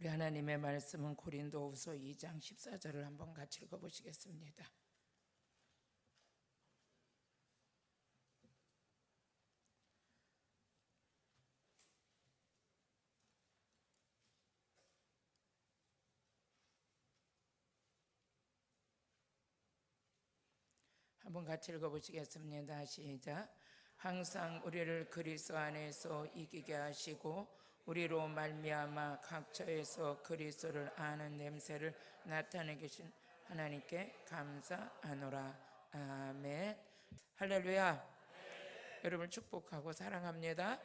우리 하나님의 말씀은 고린도후서 2장 14절을 한번 같이 읽어보시겠습니다. 한번 같이 읽어보시겠습니다. 시작. 항상 우리를 그리스도 안에서 이기게 하시고 우리로 말미암아 각처에서 그리스도를 아는 냄새를 나타내 계신 하나님께 감사하노라. 아멘. 할렐루야. 여러분 축복하고 사랑합니다.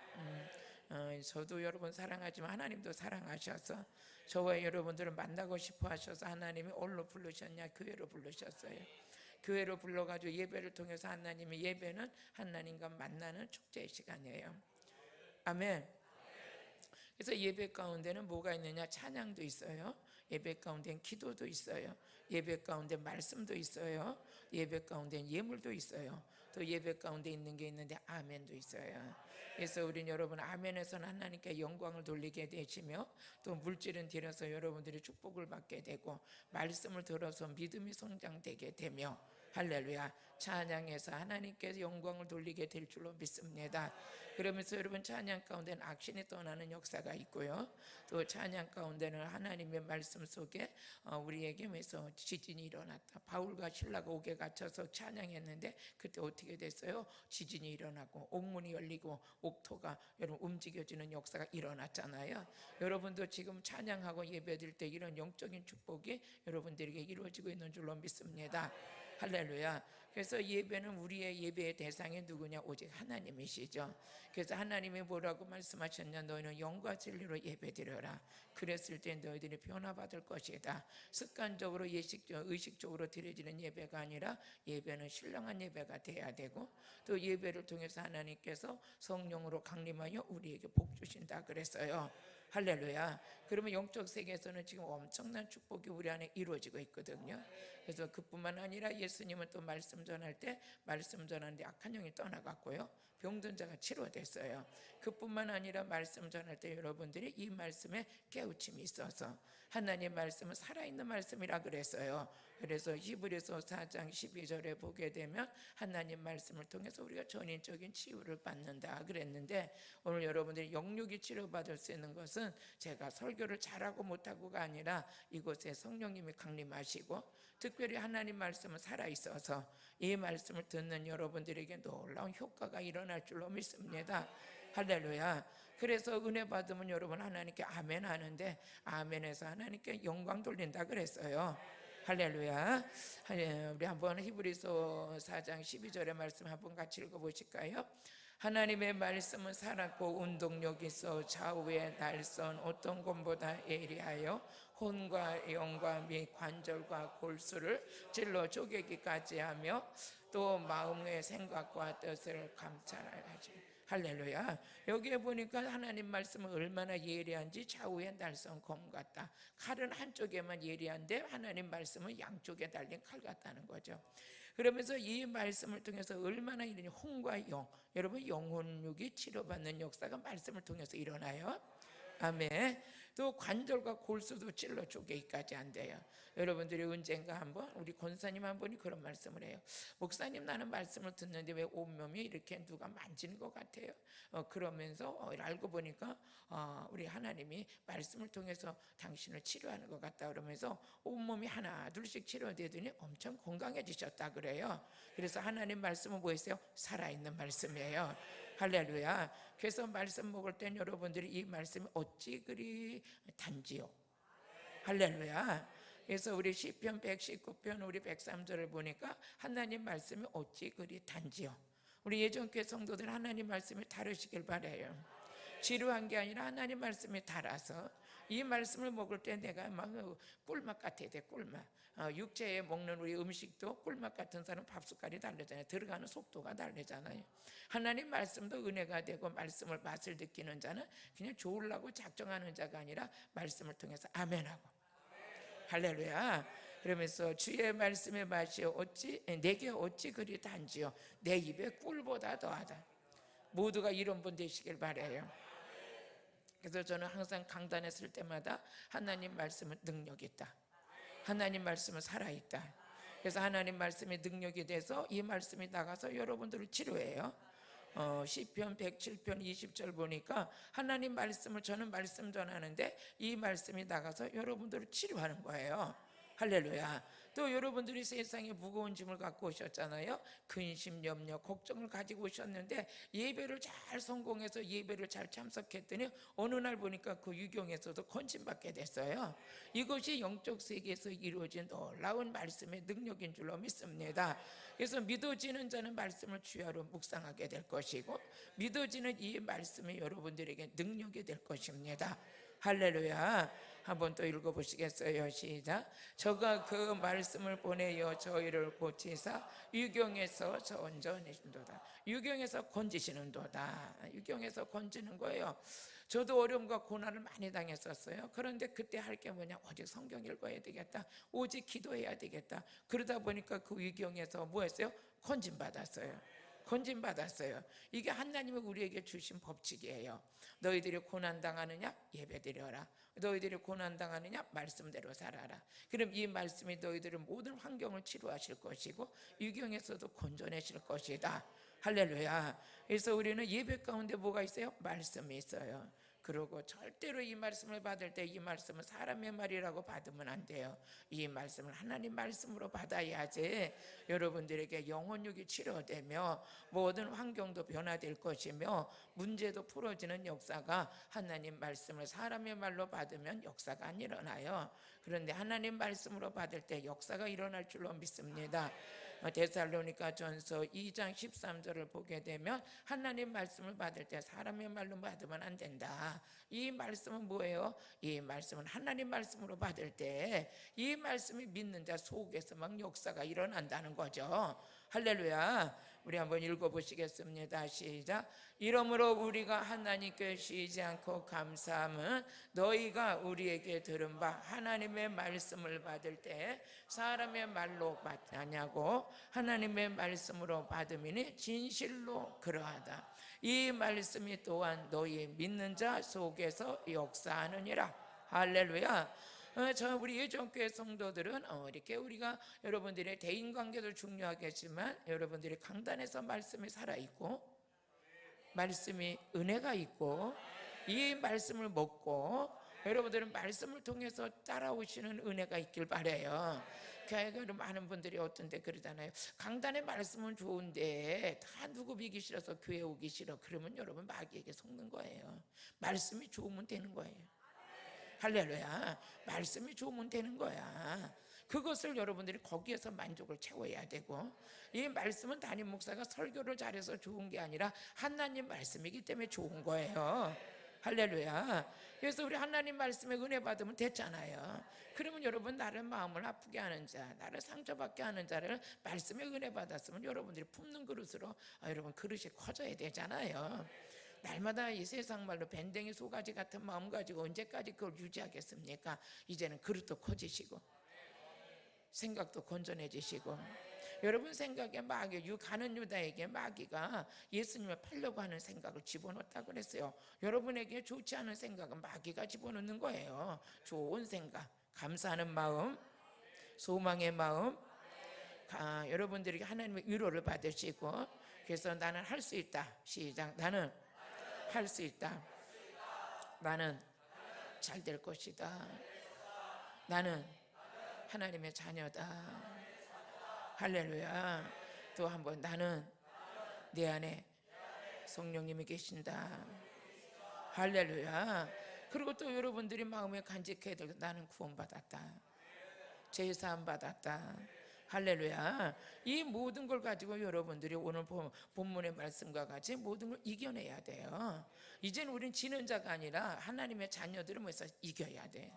저도 여러분 사랑하지만 하나님도 사랑하셔서 저와 여러분들을 만나고 싶어 하셔서 하나님이 어디로 부르셨냐? 교회로 부르셨어요. 교회로 불러가지고 예배를 통해서 하나님의 예배는 하나님과 만나는 축제의 시간이에요. 아멘. 그래서 예배 가운데는 뭐가 있느냐? 찬양도 있어요. 예배 가운데는 기도도 있어요. 예배 가운데 말씀도 있어요. 예배 가운데는 예물도 있어요. 또 예배 가운데 있는 게 있는데 아멘도 있어요. 그래서 우린 여러분 아멘에서는 하나님께 영광을 돌리게 되시며 또 물질은 드려서 여러분들이 축복을 받게 되고 말씀을 들어서 믿음이 성장되게 되며 할렐루야, 찬양해서 하나님께 영광을 돌리게 될 줄로 믿습니다. 그러면서 여러분 찬양 가운데는 악신이 떠나는 역사가 있고요, 또 찬양 가운데는 하나님의 말씀 속에 우리에게 왜서 지진이 일어났다. 바울과 신라가 옥에 갇혀서 찬양했는데 그때 어떻게 됐어요? 지진이 일어나고 옥문이 열리고 옥토가 여러분 움직여지는 역사가 일어났잖아요. 여러분도 지금 찬양하고 예배드릴 때 이런 영적인 축복이 여러분들에게 이루어지고 있는 줄로 믿습니다. 할렐루야. 그래서 예배는 우리의 예배의 대상이 누구냐? 오직 하나님이시죠. 그래서 하나님이 뭐라고 말씀하셨냐? 너희는 영과 진리로 예배드려라. 그랬을 때 너희들이 변화받을 것이다. 습관적으로 의식적으로 드려지는 예배가 아니라 예배는 신령한 예배가 돼야 되고 또 예배를 통해서 하나님께서 성령으로 강림하여 우리에게 복 주신다 그랬어요. 할렐루야. 그러면 영적 세계에서는 지금 엄청난 축복이 우리 안에 이루어지고 있거든요. 그래서 그뿐만 아니라 예수님은 또 말씀 전할 때 말씀 전하는데 악한 영이 떠나갔고요, 병든 자가 치료됐어요. 그뿐만 아니라 말씀 전할 때 여러분들이 이 말씀에 깨우침이 있어서 하나님의 말씀은 살아있는 말씀이라 그랬어요. 그래서 히브리서 4장 12절에 보게 되면 하나님 말씀을 통해서 우리가 전인적인 치유를 받는다 그랬는데, 오늘 여러분들이 영육이 치료받을 수 있는 것은 제가 설교를 잘하고 못하고가 아니라 이곳에 성령님이 강림하시고 특별히 하나님 말씀은 살아있어서 이 말씀을 듣는 여러분들에게 놀라운 효과가 일어날 줄로 믿습니다. 할렐루야. 그래서 은혜 받으면 여러분 하나님께 아멘 하는데 아멘에서 하나님께 영광 돌린다 그랬어요. 할렐루야. 우리 한번 히브리서 4장 12절의 말씀 한번 같이 읽어보실까요? 하나님의 말씀은 살았고 운동력이 있어 좌우의 날선 어떤 것보다 예리하여 혼과 영과 및 관절과 골수를 찔러 쪼개기까지 하며 또 마음의 생각과 뜻을 감찰하지. 할렐루야. 여기에 보니까 하나님 말씀은 얼마나 예리한지 좌우의 날선 검 같다. 칼은 한쪽에만 예리한데 하나님 말씀은 양쪽에 달린 칼 같다는 거죠. 그러면서 이 말씀을 통해서 얼마나 이러니 혼과 영, 여러분 영혼육이 치료받는 역사가 말씀을 통해서 일어나요. 아멘. 또 관절과 골수도 찔러 쪼개기까지 한대요. 여러분들이 언젠가 한번 우리 권사님 한 분이 그런 말씀을 해요. 목사님, 나는 말씀을 듣는데 왜 온몸이 이렇게 누가 만지는 것 같아요? 그러면서 알고 보니까 우리 하나님이 말씀을 통해서 당신을 치료하는 것 같다 그러면서 온몸이 하나 둘씩 치료되더니 엄청 건강해지셨다 그래요. 그래서 하나님 말씀은 뭐였어요? 살아있는 말씀이에요. 할렐루야. 그래서 말씀 먹을 땐 여러분들이 이 말씀이 어찌 그리 단지요? 할렐루야. 그래서 우리 시편 119편 우리 103절을 보니까 하나님 말씀이 어찌 그리 단지요? 우리 예전교회 성도들 하나님 말씀이 다르시길 바라요. 지루한 게 아니라 하나님 말씀이 달아서 이 말씀을 먹을 때 내가 막 꿀맛 같아야 돼. 꿀맛. 육체에 먹는 우리 음식도 꿀맛 같은 사람 밥 숟갈이 다르잖아요. 들어가는 속도가 다르잖아요. 하나님 말씀도 은혜가 되고 말씀을 맛을 느끼는 자는 그냥 좋으려고 작정하는 자가 아니라 말씀을 통해서 아멘하고 할렐루야. 그러면서 주의 말씀의 맛이 내게 어찌 그리 단지요? 내 입에 꿀보다 더하다. 모두가 이런 분 되시길 바라요. 그래서 저는 항상 강단에 쓸 때마다 하나님 말씀은 능력이 있다, 하나님 말씀은 살아있다. 그래서 하나님 말씀이 능력이 돼서 이 말씀이 나가서 여러분들을 치료해요. 시편 107편 20절 보니까 하나님 말씀을 저는 말씀 전하는데 이 말씀이 나가서 여러분들을 치료하는 거예요. 할렐루야. 또 여러분들이 세상에 무거운 짐을 갖고 오셨잖아요. 근심, 염려, 걱정을 가지고 오셨는데 예배를 잘 성공해서 예배를 잘 참석했더니 어느 날 보니까 그 유경에서도 건진받게 됐어요. 이것이 영적 세계에서 이루어진 놀라운 말씀의 능력인 줄로 믿습니다. 그래서 믿어지는 자는 말씀을 주야로 묵상하게 될 것이고, 믿어지는 이 말씀이 여러분들에게 능력이 될 것입니다. 할렐루야. 한번 또 읽어보시겠어요? 시작. 저가 그 말씀을 보내어 저희를 고치사 유경에서 건져내신도다. 유경에서 건지시는도다. 유경에서 건지는 거예요. 저도 어려움과 고난을 많이 당했었어요. 그런데 그때 할 게 뭐냐, 오직 성경 읽어야 되겠다, 오직 기도해야 되겠다. 그러다 보니까 그 유경에서 뭐 했어요? 건진받았어요. 건진받았어요. 이게 하나님이 우리에게 주신 법칙이에요. 너희들이 고난당하느냐? 예배드려라. 너희들이 고난당하느냐? 말씀대로 살아라. 그럼 이 말씀이 너희들의 모든 환경을 치료하실 것이고 유경에서도 건져내실 것이다. 할렐루야. 그래서 우리는 예배 가운데 뭐가 있어요? 말씀이 있어요. 그리고 절대로 이 말씀을 받을 때 이 말씀은 사람의 말이라고 받으면 안 돼요. 이 말씀을 하나님 말씀으로 받아야지 여러분들에게 영혼육이 치료되며 모든 환경도 변화될 것이며 문제도 풀어지는 역사가, 하나님 말씀을 사람의 말로 받으면 역사가 안 일어나요. 그런데 하나님 말씀으로 받을 때 역사가 일어날 줄로 믿습니다. 데살로니가전서 2장 13절을 보게 되면 하나님 말씀을 받을 때 사람의 말로 받으면 안 된다. 이 말씀은 뭐예요? 이 말씀은 하나님 말씀으로 받을 때 이 말씀이 믿는 자 속에서 막 역사가 일어난다는 거죠. 할렐루야. 우리 한번 읽어보시겠습니다. 시작. 이러므로 우리가 하나님께 쉬지 않고 감사함은 너희가 우리에게 들은 바 하나님의 말씀을 받을 때 사람의 말로 받지 아니하고 하나님의 말씀으로 받음이니 진실로 그러하다. 이 말씀이 또한 너희 믿는 자 속에서 역사하느니라. 할렐루야. 우리 예전교회 성도들은 이렇게 우리가 여러분들의 대인관계도 중요하겠지만 여러분들이 강단에서 말씀이 살아있고 말씀이 은혜가 있고 이 말씀을 먹고 여러분들은 말씀을 통해서 따라오시는 은혜가 있길 바라요. 교회가 많은 분들이 어떤데 그러잖아요. 강단의 말씀은 좋은데 다 누구 비기 싫어서 교회 오기 싫어. 그러면 여러분 마귀에게 속는 거예요. 말씀이 좋으면 되는 거예요. 할렐루야. 말씀이 좋으면 되는 거야. 그것을 여러분들이 거기에서 만족을 채워야 되고, 이 말씀은 담임 목사가 설교를 잘해서 좋은 게 아니라 하나님 말씀이기 때문에 좋은 거예요. 할렐루야. 그래서 우리 하나님 말씀에 은혜 받으면 됐잖아요. 그러면 여러분, 나를 마음을 아프게 하는 자, 나를 상처받게 하는 자를 말씀에 은혜 받았으면 여러분들이 품는 그릇으로 여러분 그릇이 커져야 되잖아요. 날마다 이 세상 말로 밴댕이 소가지 같은 마음 가지고 언제까지 그걸 유지하겠습니까? 이제는 그릇도 커지시고 생각도 건전해지시고, 여러분 생각에 마귀, 가는 유다에게 마귀가 예수님을 팔려고 하는 생각을 집어넣었다 그랬어요. 여러분에게 좋지 않은 생각은 마귀가 집어넣는 거예요. 좋은 생각, 감사하는 마음, 소망의 마음, 여러분들에게 하나님의 위로를 받으시고, 그래서 나는 할 수 있다. 시작. 나는 할 수 있다. 나는 잘 될 것이다. 나는 하나님의 자녀다. 할렐루야. 또 한번, 나는 내 안에 성령님이 계신다. 할렐루야. 그리고 또 여러분들이 마음에 간직해야 될, 나는 구원받았다. 제사함 받았다. 할렐루야. 이 모든 걸 가지고 여러분들이 오늘 본문의 말씀과 같이 모든 걸 이겨내야 돼요. 이제는 우린 지는 자가 아니라 하나님의 자녀들은 뭐해서 이겨야 돼.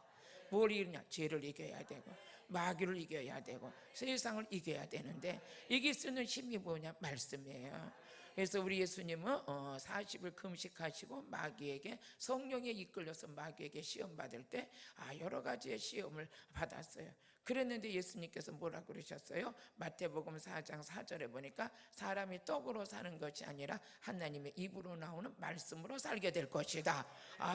뭘 이기냐? 죄를 이겨야 되고 마귀를 이겨야 되고 세상을 이겨야 되는데 이길 수 있는 힘이 뭐냐? 말씀이에요. 그래서 우리 예수님은 40일 금식하시고 마귀에게 성령에 이끌려서 마귀에게 시험 받을 때 여러 가지의 시험을 받았어요. 그랬는데 예수님께서 뭐라 그러셨어요? 마태복음 4장 4절에 보니까 사람이 떡으로 사는 것이 아니라 하나님의 입으로 나오는 말씀으로 살게 될 것이다.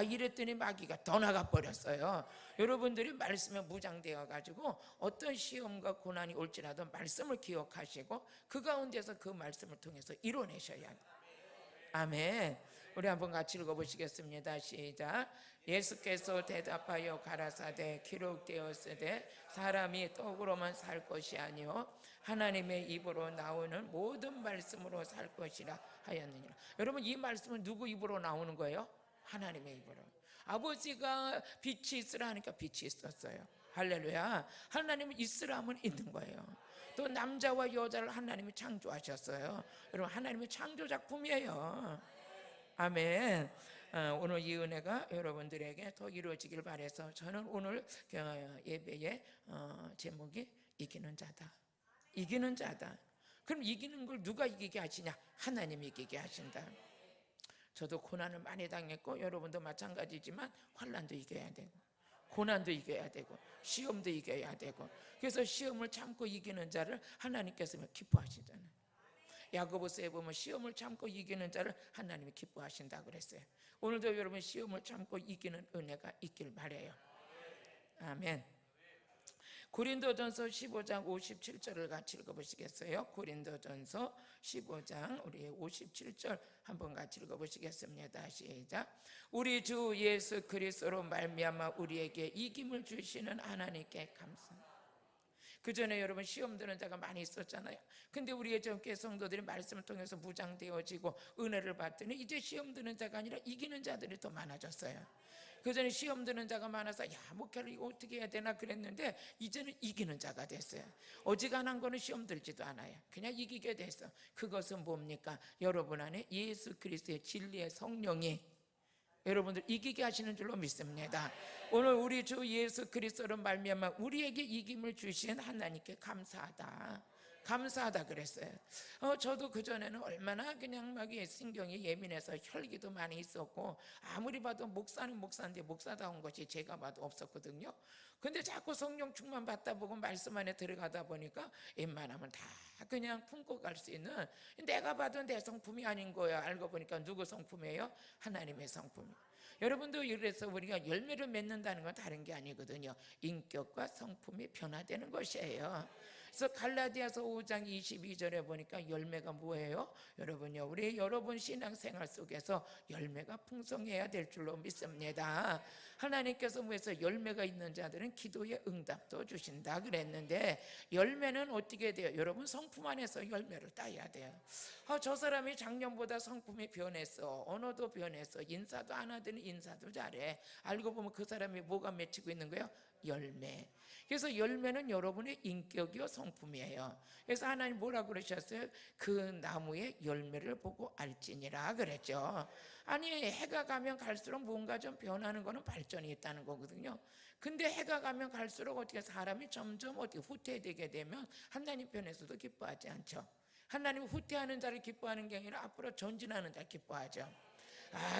이랬더니 마귀가 더 나가버렸어요. 여러분들이 말씀에 무장되어 가지고 어떤 시험과 고난이 올지라도 말씀을 기억하시고 그 가운데서 그 말씀을 통해서 이뤄내셔야 돼요. 아멘. 우리 한번 같이 읽어보시겠습니다. 시작. 예수께서 대답하여 가라사대 기록되었으되 사람이 떡으로만 살 것이 아니요 하나님의 입으로 나오는 모든 말씀으로 살 것이라 하였느니라. 여러분, 이 말씀은 누구 입으로 나오는 거예요? 하나님의 입으로. 아버지가 빛이 있으라 하니까 빛이 있었어요. 할렐루야. 하나님은 있으라 하면 있는 거예요. 또 남자와 여자를 하나님이 창조하셨어요. 여러분, 하나님의 창조 작품이에요. 아멘. 오늘 이 은혜가 여러분들에게 더 이루어지길 바라서 저는 오늘 예배의 제목이 이기는 자다. 이기는 자다. 그럼 이기는 걸 누가 이기게 하시냐? 하나님이 이기게 하신다. 저도 고난을 많이 당했고 여러분도 마찬가지지만 환난도 이겨야 되고 고난도 이겨야 되고 시험도 이겨야 되고, 그래서 시험을 참고 이기는 자를 하나님께서 기뻐하시잖아요. 야고보서에 보면 시험을 참고 이기는 자를 하나님이 기뻐하신다 그랬어요. 오늘도 여러분 시험을 참고 이기는 은혜가 있길 바라요. 아멘. 고린도전서 15장 57절을 같이 읽어보시겠어요? 고린도전서 15장 우리 57절 한번 같이 읽어보시겠습니다. 시작. 우리 주 예수 그리스도로 말미암아 우리에게 이김을 주시는 하나님께 감사합니다. 그 전에 여러분 시험 드는 자가 많이 있었잖아요. 근데 우리의 전교회 성도들이 말씀을 통해서 무장되어지고 은혜를 받더니 이제 시험 드는 자가 아니라 이기는 자들이 더 많아졌어요. 그 전에 시험 드는 자가 많아서 목회를 이거 어떻게 해야 되나 그랬는데 이제는 이기는 자가 됐어요. 어지간한 거는 시험 들지도 않아요. 그냥 이기게 됐어. 그것은 뭡니까? 여러분 안에 예수 그리스도의 진리의 성령이 여러분들 이기게 하시는 줄로 믿습니다. 오늘 우리 주 예수 그리스도로 말미암아 우리에게 이김을 주신 하나님께 감사하다. 감사하다 그랬어요. 저도 그전에는 얼마나 그냥 막 신경이 예민해서 혈기도 많이 있었고 아무리 봐도 목사는 목사인데 목사다운 것이 제가 봐도 없었거든요. 근데 자꾸 성령 충만 받다 보고 말씀 안에 들어가다 보니까 웬만하면 다 그냥 품고 갈 수 있는, 내가 봐도 내 성품이 아닌 거야. 알고 보니까 누구 성품이에요? 하나님의 성품. 여러분도 이래서 우리가 열매를 맺는다는 건 다른 게 아니거든요. 인격과 성품이 변화되는 것이에요. 그래서 갈라디아서 5장 22절에 보니까 열매가 뭐예요? 여러분요, 우리 여러분 신앙생활 속에서 열매가 풍성해야 될 줄로 믿습니다. 하나님께서 뭐해서 열매가 있는 자들은 기도의 응답도 주신다 그랬는데 열매는 어떻게 돼요? 여러분 성품 안에서 열매를 따야 돼요. 저 사람이 작년보다 성품이 변했어, 언어도 변했어, 인사도 안 하더니 인사도 잘해. 알고 보면 그 사람이 뭐가 맺히고 있는 거예요? 열매. 그래서 열매는 여러분의 인격이요 성품이에요. 그래서 하나님 뭐라 그러셨어요? 그 나무의 열매를 보고 알지니라 그랬죠. 아니 해가 가면 갈수록 뭔가 좀 변하는 거는 발전이 있다는 거거든요. 근데 해가 가면 갈수록 어떻게 사람이 점점 어떻게 후퇴되게 되면 하나님 편에서도 기뻐하지 않죠. 하나님 후퇴하는 자를 기뻐하는 게 아니라 앞으로 전진하는 자를 기뻐하죠.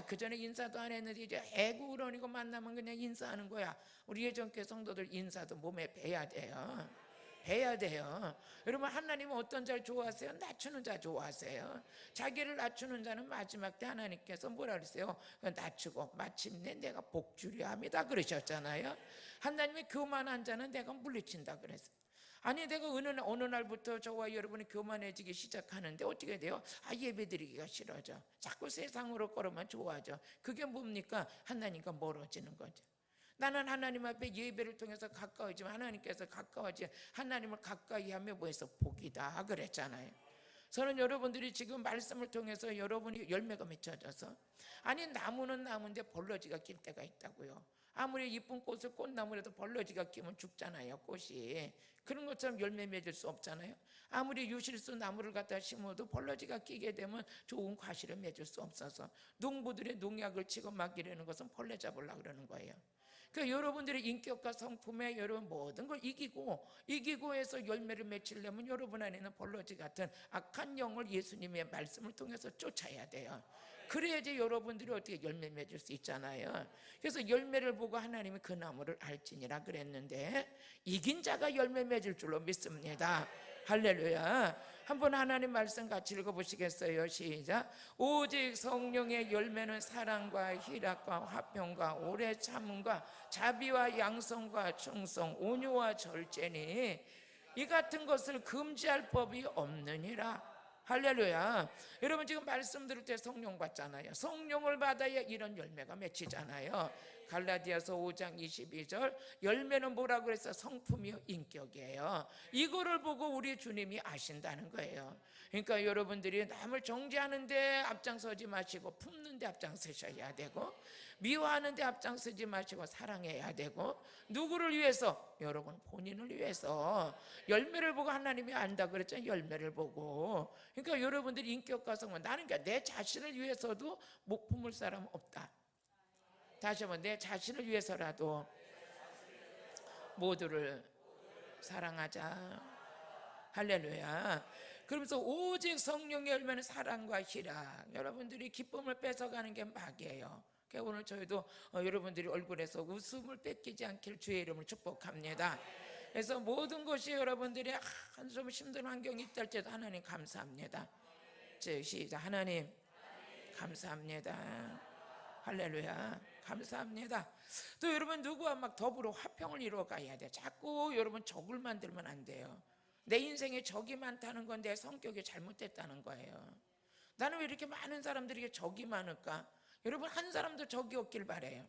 그 전에 인사도 안 했는데 이제 애구우러니고 만나면 그냥 인사하는 거야. 우리 예전교회 성도들 인사도 몸에 배야 돼요. 배야 돼요. 여러분 하나님은 어떤 자를 좋아하세요? 낮추는 자 좋아하세요. 자기를 낮추는 자는 마지막 때 하나님께서 뭐라 그랬어요? 낮추고 마침내 내가 복주려 합니다 그러셨잖아요. 하나님의 교만한 자는 내가 물리친다 그랬어요. 아니 내가 어느 날부터 저와 여러분이 교만해지기 시작하는데 어떻게 돼요? 예배드리기가 싫어져. 자꾸 세상으로 걸으면 좋아져. 그게 뭡니까? 하나님과 멀어지는 거죠. 나는 하나님 앞에 예배를 통해서 가까워지면 하나님께서 가까워지, 하나님을 가까이 하며 뭐해서 복이다 그랬잖아요. 저는 여러분들이 지금 말씀을 통해서 여러분이 열매가 맺혀져서, 아니 나무는 나무인데 벌러지가 낄 때가 있다고요. 아무리 이쁜 꽃을 꽃나무라도 벌러지가 끼면 죽잖아요. 꽃이. 그런 것처럼 열매 맺을 수 없잖아요. 아무리 유실수 나무를 갖다 심어도 벌러지가 끼게 되면 좋은 과실을 맺을 수 없어서 농부들의 농약을 치고 막이라는 것은 벌레 잡으려고 그러는 거예요. 그러니까 여러분들의 인격과 성품에 여러분 모든 걸 이기고 해서 열매를 맺히려면 여러분 안에는 벌러지 같은 악한 영을 예수님의 말씀을 통해서 쫓아야 돼요. 그래야지 여러분들이 어떻게 열매 맺을 수 있잖아요. 그래서 열매를 보고 하나님이 그 나무를 알지니라 그랬는데 이긴 자가 열매 맺을 줄로 믿습니다. 할렐루야. 한번 하나님 말씀 같이 읽어보시겠어요? 시작. 오직 성령의 열매는 사랑과 희락과 화평과 오래 참음과 자비와 양성과 충성 온유와 절제니 이 같은 것을 금지할 법이 없느니라. 할렐루야. 여러분 지금 말씀 들을 때 성령 받잖아요. 성령을 받아야 이런 열매가 맺히잖아요. 갈라디아서 5장 22절 열매는 뭐라고 그랬어? 성품이요 인격이에요. 이거를 보고 우리 주님이 아신다는 거예요. 그러니까 여러분들이 남을 정죄하는데 앞장서지 마시고 품는데 앞장서셔야 되고 미워하는데 앞장서지 마시고 사랑해야 되고 누구를 위해서? 여러분 본인을 위해서. 열매를 보고 하나님이 안다 그랬잖아요. 열매를 보고. 그러니까 여러분들이 인격과 성품 나는 그러니까 내 자신을 위해서도 못 품을 사람은 없다. 다시 한번 내 자신을 위해서라도 모두를 사랑하자. 할렐루야. 그러면서 오직 성령의 열매는 사랑과 희락. 여러분들이 기쁨을 뺏어가는 게 마귀예요. 그러니까 오늘 저희도 여러분들이 얼굴에서 웃음을 뺏기지 않길 주의 이름을 축복합니다. 그래서 모든 것이 여러분들이 좀 힘든 환경이 있다 할지라도 하나님 감사합니다. 시작. 하나님 감사합니다. 할렐루야. 감사합니다. 또 여러분 누구와 막 더불어 화평을 이루어 가야 돼. 자꾸 여러분 적을 만들면 안 돼요. 내 인생에 적이 많다는 건 내 성격이 잘못됐다는 거예요. 나는 왜 이렇게 많은 사람들에게 적이 많을까? 여러분 한 사람도 적이 없길 바래요.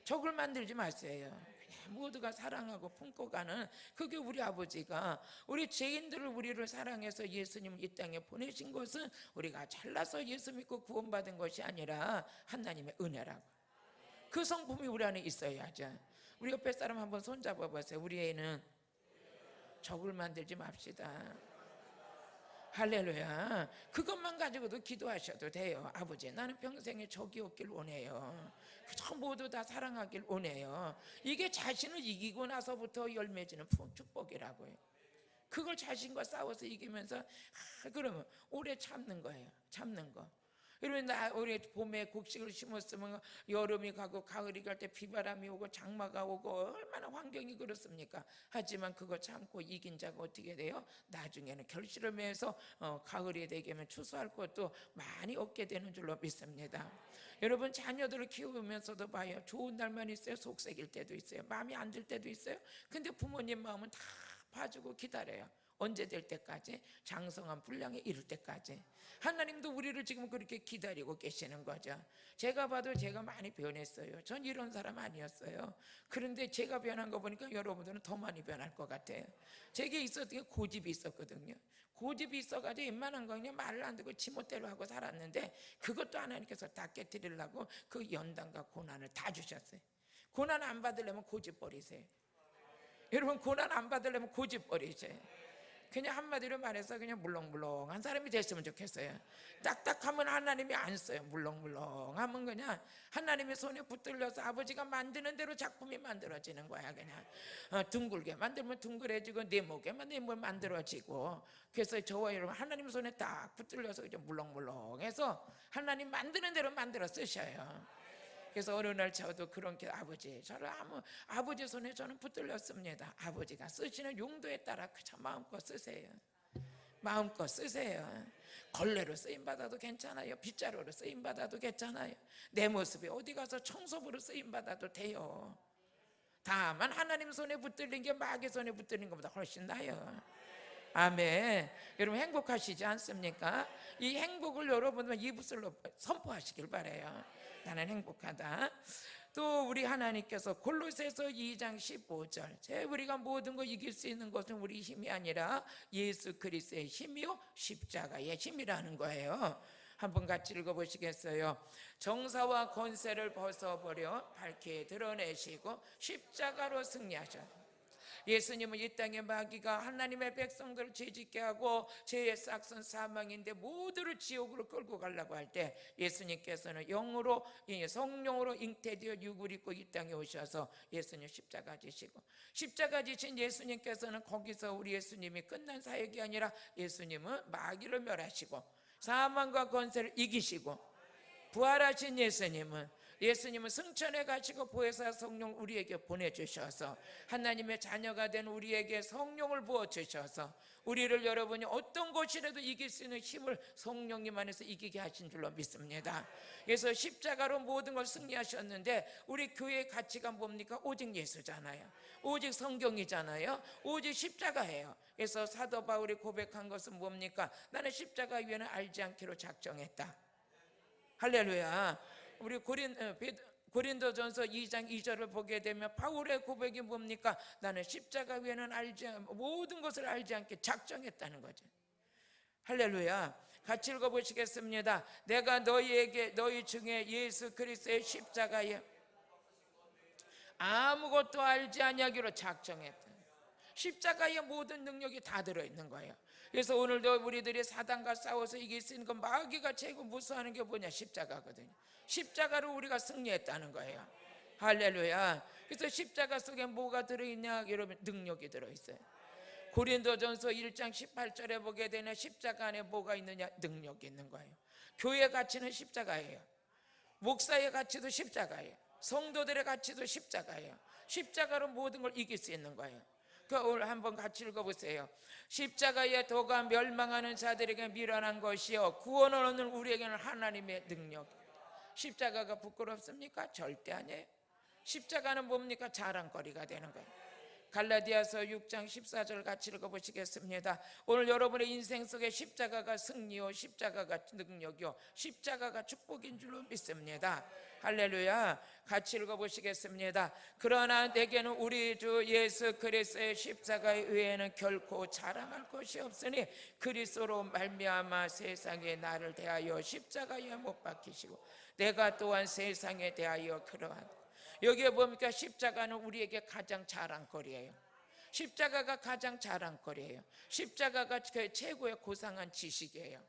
적을 만들지 마세요. 그냥 모두가 사랑하고 품고 가는 그게 우리 아버지가 우리 죄인들을 우리를 사랑해서 예수님을 이 땅에 보내신 것은 우리가 잘나서 예수 믿고 구원받은 것이 아니라 하나님의 은혜라고. 그 성품이 우리 안에 있어야죠. 우리 옆에 사람 한번 손잡아 보세요. 우리 애는 적을 만들지 맙시다. 할렐루야. 그것만 가지고도 기도하셔도 돼요. 아버지 나는 평생에 적이 없길 원해요. 그저 모두 다 사랑하길 원해요. 이게 자신을 이기고 나서부터 열매지는 축복이라고요. 그걸 자신과 싸워서 이기면서 그러면 오래 참는 거예요. 참는 거. 여러분 우리 봄에 곡식을 심었으면 여름이 가고 가을이 갈 때 비바람이 오고 장마가 오고 얼마나 환경이 그렇습니까? 하지만 그거 참고 이긴 자가 어떻게 돼요? 나중에는 결실을 맺어서 가을이 되면 추수할 것도 많이 얻게 되는 줄로 믿습니다. 여러분 자녀들을 키우면서도 봐요. 좋은 날만 있어요. 속색일 때도 있어요. 마음이 안 들 때도 있어요. 근데 부모님 마음은 다 봐주고 기다려요. 언제 될 때까지? 장성한 분량에 이를 때까지. 하나님도 우리를 지금 그렇게 기다리고 계시는 거죠. 제가 봐도 제가 많이 변했어요. 전 이런 사람 아니었어요. 그런데 제가 변한 거 보니까 여러분들은 더 많이 변할 것 같아요. 제게 있었던 게 고집이 있었거든요. 고집이 있어가지고 웬만한 거 그냥 말을 안 듣고 지멋대로 하고 살았는데 그것도 하나님께서 다 깨뜨리려고 그 연단과 고난을 다 주셨어요. 고난 안 받으려면 고집 버리세요. 여러분 고난 안 받으려면 고집 버리세요. 그냥 한마디로 말해서 그냥 물렁물렁한 사람이 됐으면 좋겠어요. 딱딱하면 하나님이 안 써요. 물렁물렁하면 그냥 하나님의 손에 붙들려서 아버지가 만드는 대로 작품이 만들어지는 거야. 그냥 둥글게 만들면 둥글해지고 네모게만 네모 만들어지고. 그래서 저와 여러분 하나님 손에 딱 붙들려서 이제 물렁물렁해서 하나님 만드는 대로 만들어 쓰셔요. 그래서 어느 날 저도 그렇게 아버지 저를 아버지 손에 저는 붙들렸습니다. 아버지가 쓰시는 용도에 따라 그저 마음껏 쓰세요. 마음껏 쓰세요. 걸레로 쓰임받아도 괜찮아요. 빗자루로 쓰임받아도 괜찮아요. 내 모습이 어디 가서 청소부로 쓰임받아도 돼요. 다만 하나님 손에 붙들린 게 마귀 손에 붙들린 것보다 훨씬 나아요. 아멘. 여러분 행복하시지 않습니까? 이 행복을 여러분은 입술로 선포하시길 바라요. 나는 행복하다. 또 우리 하나님께서 골로새서 2장 15절 우리가 모든 거 이길 수 있는 것은 우리 힘이 아니라 예수 그리스도의 힘이요 십자가의 힘이라는 거예요. 한번 같이 읽어보시겠어요? 정사와 권세를 벗어버려 밝게 드러내시고 십자가로 승리하셨. 예수님은 이 땅의 마귀가 하나님의 백성들을 죄짓게 하고 죄의 싹선 사망인데 모두를 지옥으로 끌고 가려고 할 때 예수님께서는 영으로 성령으로 잉태되어 육을 입고 이 땅에 오셔서 예수님 십자가 지시고, 십자가 지신 예수님께서는 거기서 우리 예수님이 끝난 사역이 아니라 예수님은 마귀를 멸하시고 사망과 권세를 이기시고, 부활하신 예수님은 승천해 가시고 보혜사 성령 우리에게 보내주셔서 하나님의 자녀가 된 우리에게 성령을 부어주셔서 우리를 여러분이 어떤 곳이라도 이길 수 있는 힘을 성령님 안에서 이기게 하신 줄로 믿습니다. 그래서 십자가로 모든 걸 승리하셨는데 우리 교회의 가치가 뭡니까? 오직 예수잖아요. 오직 성경이잖아요. 오직 십자가예요. 그래서 사도 바울이 고백한 것은 뭡니까? 나는 십자가 위에는 알지 않기로 작정했다. 할렐루야. 우리 고린도전서 2장 2절을 보게 되면 바울의 고백이 뭡니까? 나는 십자가 위에는 모든 것을 알지 않게 작정했다는 거죠. 할렐루야. 같이 읽어보시겠습니다. 내가 너희 중에 예수 그리스도의 십자가에 아무것도 알지 아니하기로 작정했다. 십자가에 모든 능력이 다 들어있는 거예요. 그래서 오늘도 우리들이 사단과 싸워서 이길 수 있는 건 마귀가 제일 무서워하는 게 뭐냐? 십자가거든요. 십자가로 우리가 승리했다는 거예요. 할렐루야. 그래서 십자가 속에 뭐가 들어있냐? 여러분, 능력이 들어있어요. 고린도전서 1장 18절에 보게 되는 십자가 안에 뭐가 있느냐? 능력이 있는 거예요. 교회의 가치는 십자가예요. 목사의 가치도 십자가예요. 성도들의 가치도 십자가예요. 십자가로 모든 걸 이길 수 있는 거예요. 오늘 한번 같이 읽어보세요. 십자가의 도가 멸망하는 자들에게 미련한 것이요 구원을 얻는 우리에게는 하나님의 능력. 십자가가 부끄럽습니까? 절대 아니에요. 십자가는 뭡니까? 자랑거리가 되는 거예요. 갈라디아서 6장 14절 같이 읽어보시겠습니다. 오늘 여러분의 인생 속에 십자가가 승리요, 십자가가 능력이요, 십자가가 축복인 줄로 믿습니다. 할렐루야. 같이 읽어보시겠습니다. 그러나 내게는 우리 주 예수 그리스도의 십자가 외에는 결코 자랑할 것이 없으니 그리스도로 말미암아 세상에 나를 대하여 십자가에 못 박히시고 내가 또한 세상에 대하여 그러한. 여기에 뭡니까? 십자가는 우리에게 가장 자랑거리예요. 십자가가 가장 자랑거리예요. 십자가가 최고의 고상한 지식이에요.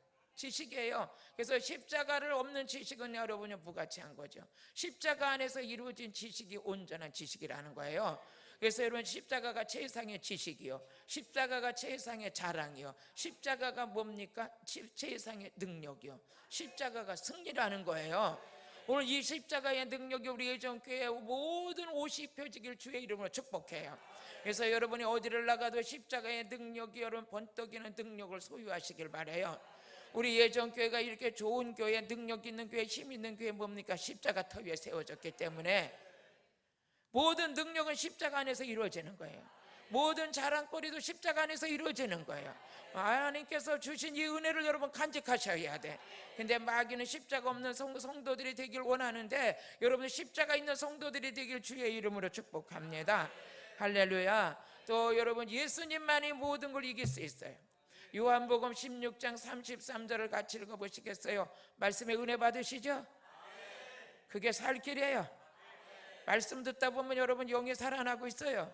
그래서 십자가를 없는 지식은 여러분이 무가치한 거죠. 십자가 안에서 이루어진 지식이 온전한 지식이라는 거예요. 그래서 여러분, 십자가가 최상의 지식이요, 십자가가 최상의 자랑이요, 십자가가 뭡니까? 최상의 능력이요, 십자가가 승리라는 거예요. 오늘 이 십자가의 능력이 우리 예전교회 모든 옷이 펴지길 주의 이름으로 축복해요. 그래서 여러분이 어디를 나가도 십자가의 능력이 여러분 번떡이는 능력을 소유하시길 바라요. 우리 예전교회가 이렇게 좋은 교회, 능력 있는 교회, 힘 있는 교회 뭡니까? 십자가 터 위에 세워졌기 때문에 모든 능력은 십자가 안에서 이루어지는 거예요. 모든 자랑거리도 십자가 안에서 이루어지는 거예요. 하나님께서 주신 이 은혜를 여러분 간직하셔야 돼. 근데 마귀는 십자가 없는 성도들이 되길 원하는데 여러분 십자가 있는 성도들이 되길 주의 이름으로 축복합니다. 할렐루야. 또 여러분, 예수님만이 모든 걸 이길 수 있어요. 요한복음 16장 33절을 같이 읽어보시겠어요? 말씀에 은혜 받으시죠? 그게 살 길이에요. 말씀 듣다 보면 여러분 영이 살아나고 있어요.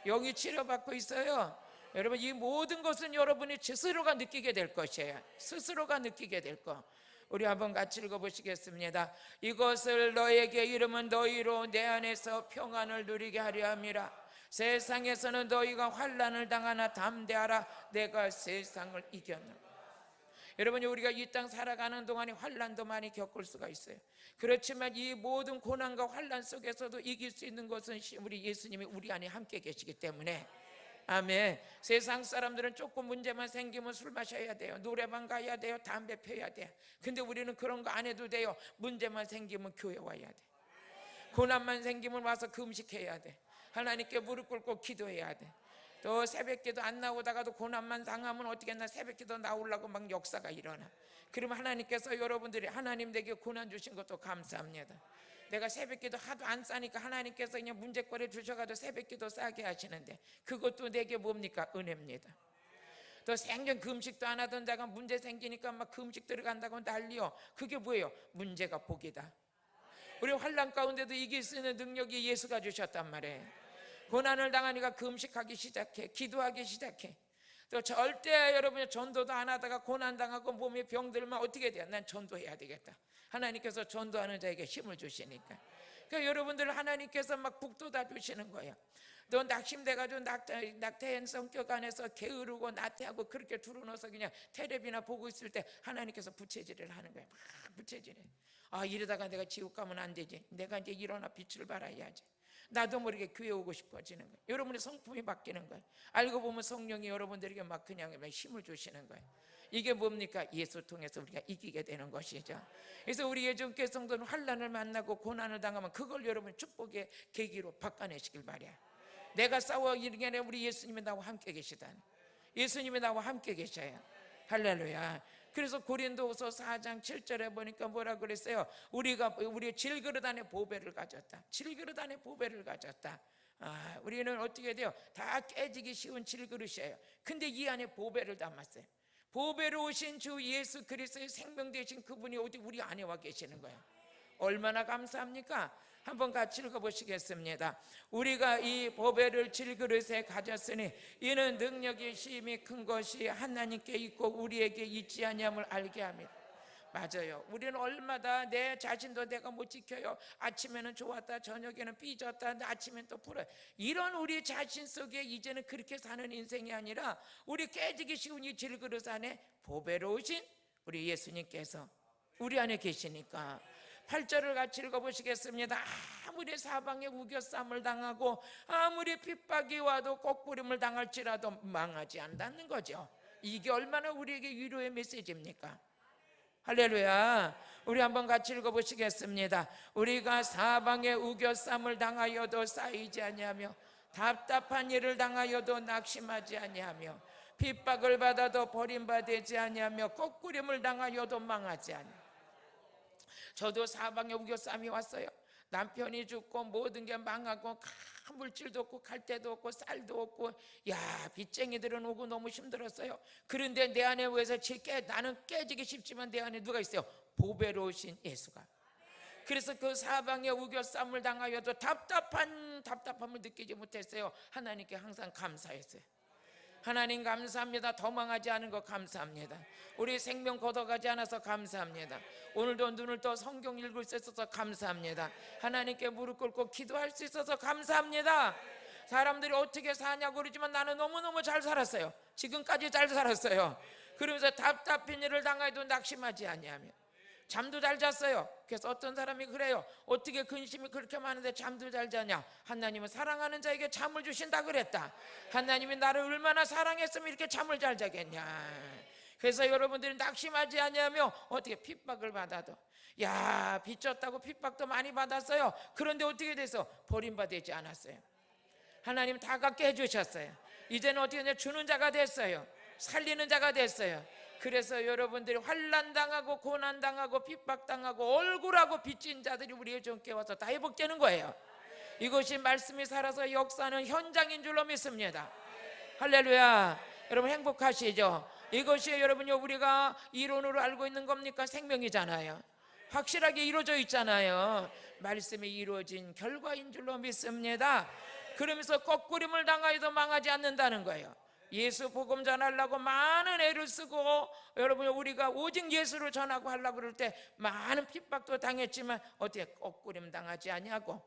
영이 치료받고 있어요. 여러분, 이 모든 것은 여러분이 스스로가 느끼게 될 것이에요. 스스로가 느끼게 될 것. 우리 한번 같이 읽어보시겠습니다. 이것을 너에게 이름은 너희로 내 안에서 평안을 누리게 하려 함이라. 세상에서는 너희가 환난을 당하나 담대하라. 내가 세상을 이겼노라. 여러분이 우리가 이 땅 살아가는 동안에 환난도 많이 겪을 수가 있어요. 그렇지만 이 모든 고난과 환난 속에서도 이길 수 있는 것은 우리 예수님이 우리 안에 함께 계시기 때문에. 아멘. 세상 사람들은 조금 문제만 생기면 술 마셔야 돼요, 노래방 가야 돼요, 담배 피워야 돼요. 근데 우리는 그런 거 안 해도 돼요. 문제만 생기면 교회 와야 돼. 고난만 생기면 와서 금식해야 돼. 하나님께 무릎 꿇고 기도해야 돼. 또 새벽기도 안 나오다가도 고난만 당하면 어떻게 했나, 새벽기도 나오려고 막 역사가 일어나. 그러면 하나님께서 여러분들이 하나님 내게 고난 주신 것도 감사합니다. 내가 새벽기도 하도 안 싸니까 하나님께서 그냥 문제거리 주셔가지고 새벽기도 싸게 하시는데 그것도 내게 뭡니까? 은혜입니다. 또 생전 금식도 안 하던 자가 문제 생기니까 막 금식 들어간다고 난리요. 그게 뭐예요? 문제가 복이다. 우리 환난 가운데도 이길 수 있는 능력이 예수가 주셨단 말이에요. 고난을 당하니까 금식하기 시작해, 기도하기 시작해. 또 절대 여러분이 전도도 안 하다가 고난당하고 몸에 병들면 어떻게 돼요? 난 전도해야 되겠다. 하나님께서 전도하는 자에게 힘을 주시니까. 그러니까 여러분들 하나님께서 막 북돋아 주시는 거예요. 너 낙심돼가지고 낙태한 성격 안에서 게으르고 나태하고 그렇게 두루넣어서 그냥 텔레비나 보고 있을 때 하나님께서 부채질을 하는 거예요. 막 부채질해. 아, 이러다가 내가 지옥 가면 안 되지. 내가 이제 일어나 빛을 발하야지. 나도 모르게 교회 오고 싶어지는 거예요. 여러분의 성품이 바뀌는 거예요. 알고 보면 성령이 여러분들에게 막 그냥 힘을 주시는 거예요. 이게 뭡니까? 예수 통해서 우리가 이기게 되는 것이죠. 그래서 우리 예전께 성도는 환난을 만나고 고난을 당하면 그걸 여러분 축복의 계기로 바꿔내시길 바라요. 내가 싸워 이기게 우리 예수님이 나와 함께 계시다. 예수님이 나와 함께 계셔요. 할렐루야. 그래서 고린도후서 4장 7절에 보니까 뭐라 그랬어요? 우리 질그릇 안에 보배를 가졌다. 질그릇 안에 보배를 가졌다. 우리는 어떻게 돼요? 다 깨지기 쉬운 질그릇이에요. 근데 이 안에 보배를 담았어요. 보배로 오신 주 예수 그리스도의 생명 되신 그분이 어디 우리 안에 와 계시는 거예요. 얼마나 감사합니까? 한번 같이 읽어보시겠습니다. 우리가 이 보배를 질그릇에 가졌으니 이는 능력이 심히 큰 것이 하나님께 있고 우리에게 있지 아니함을 알게 합니다. 맞아요. 우리는 얼마나 내 자신도 내가 못 지켜요. 아침에는 좋았다, 저녁에는 삐졌다, 아침엔 또 풀어요. 이런 우리 자신 속에 이제는 그렇게 사는 인생이 아니라 우리 깨지기 쉬운 이 질그릇 안에 보배로우신 우리 예수님께서 우리 안에 계시니까 8절을 같이 읽어보시겠습니다. 아무리 사방에 우겨쌈을 당하고 아무리 핍박이 와도 꺾부림을 당할지라도 망하지 않는다는 거죠. 이게 얼마나 우리에게 위로의 메시지입니까? 할렐루야. 우리 한번 같이 읽어보시겠습니다. 우리가 사방에 우겨쌈을 당하여도 쌓이지 아니하며 답답한 일을 당하여도 낙심하지 아니하며 핍박을 받아도 버림받지 아니하며 꺾부림을 당하여도 망하지 아니하며. 저도 사방에 우겨쌈이 왔어요. 남편이 죽고 모든 게 망하고 물질도 없고 갈대도 없고 쌀도 없고, 야, 빚쟁이들은 오고 너무 힘들었어요. 그런데 내 안에 왜서 나는 깨지기 쉽지만 내 안에 누가 있어요? 보배로우신 예수가. 그래서 그 사방에 우겨쌈을 당하여도 답답함을 느끼지 못했어요. 하나님께 항상 감사했어요. 하나님 감사합니다. 더 망하지 않은 것 감사합니다. 우리 생명 걷어가지 않아서 감사합니다. 오늘도 눈을 떠 성경 읽을 수 있어서 감사합니다. 하나님께 무릎 꿇고 기도할 수 있어서 감사합니다. 사람들이 어떻게 사냐고 그러지만 나는 너무너무 잘 살았어요. 지금까지 잘 살았어요. 그러면서 답답한 일을 당해도 낙심하지 아니하며 잠도 잘 잤어요. 그래서 어떤 사람이 그래요. 어떻게 근심이 그렇게 많은데 잠도 잘 자냐? 하나님은 사랑하는 자에게 잠을 주신다 그랬다. 하나님이 나를 얼마나 사랑했으면 이렇게 잠을 잘 자겠냐. 그래서 여러분들이 낙심하지 아니하며 어떻게 핍박을 받아도, 야, 빚졌다고 핍박도 많이 받았어요. 그런데 어떻게 돼서 버림받지 않았어요. 하나님 다 갖게 해주셨어요. 이제는 어떻게 주는 자가 됐어요. 살리는 자가 됐어요. 그래서 여러분들이 환난당하고 고난당하고 핍박당하고 억울하고 빚진 자들이 우리의 전께 와서 다 회복되는 거예요. 이것이 말씀이 살아서 역사하는 현장인 줄로 믿습니다. 할렐루야. 여러분 행복하시죠? 이것이 여러분이 우리가 이론으로 알고 있는 겁니까? 생명이잖아요. 확실하게 이루어져 있잖아요. 말씀이 이루어진 결과인 줄로 믿습니다. 그러면서 꺾부림을 당하여도 망하지 않는다는 거예요. 예수 복음 전하려고 많은 애를 쓰고 여러분 우리가 오직 예수를 전하고 하려고 그럴 때 많은 핍박도 당했지만 어떻게 꺾부림 당하지 아니하고.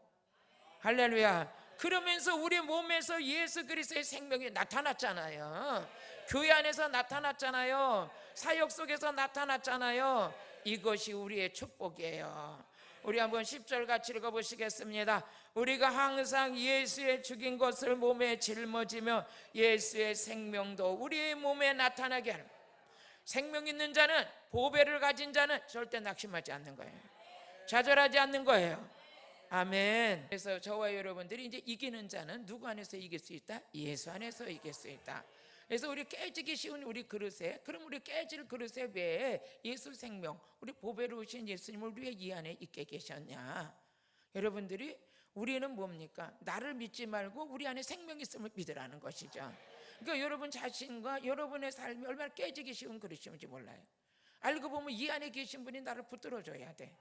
할렐루야. 그러면서 우리 몸에서 예수 그리스도의 생명이 나타났잖아요. 교회 안에서 나타났잖아요. 사역 속에서 나타났잖아요. 이것이 우리의 축복이에요. 우리 한번 10절 같이 읽어보시겠습니다. 우리가 항상 예수의 죽인 것을 몸에 짊어지며 예수의 생명도 우리의 몸에 나타나게 하는, 생명 있는 자는, 보배를 가진 자는 절대 낙심하지 않는 거예요. 좌절하지 않는 거예요. 아멘. 그래서 저와 여러분들이 이제 이기는 자는 누구 안에서 이길 수 있다? 예수 안에서 이길 수 있다. 그래서 우리 깨지기 쉬운 우리 그릇에, 그럼 우리 깨질 그릇에 왜 예수 생명, 우리 보배로우신 예수님을 왜 이 안에 있게 계셨냐? 여러분들이, 우리는 뭡니까? 나를 믿지 말고 우리 안에 생명이 있음을 믿으라는 것이죠. 그러니까 여러분 자신과 여러분의 삶이 얼마나 깨지기 쉬운 그릇인지 몰라요. 알고 보면 이 안에 계신 분이 나를 붙들어줘야 돼.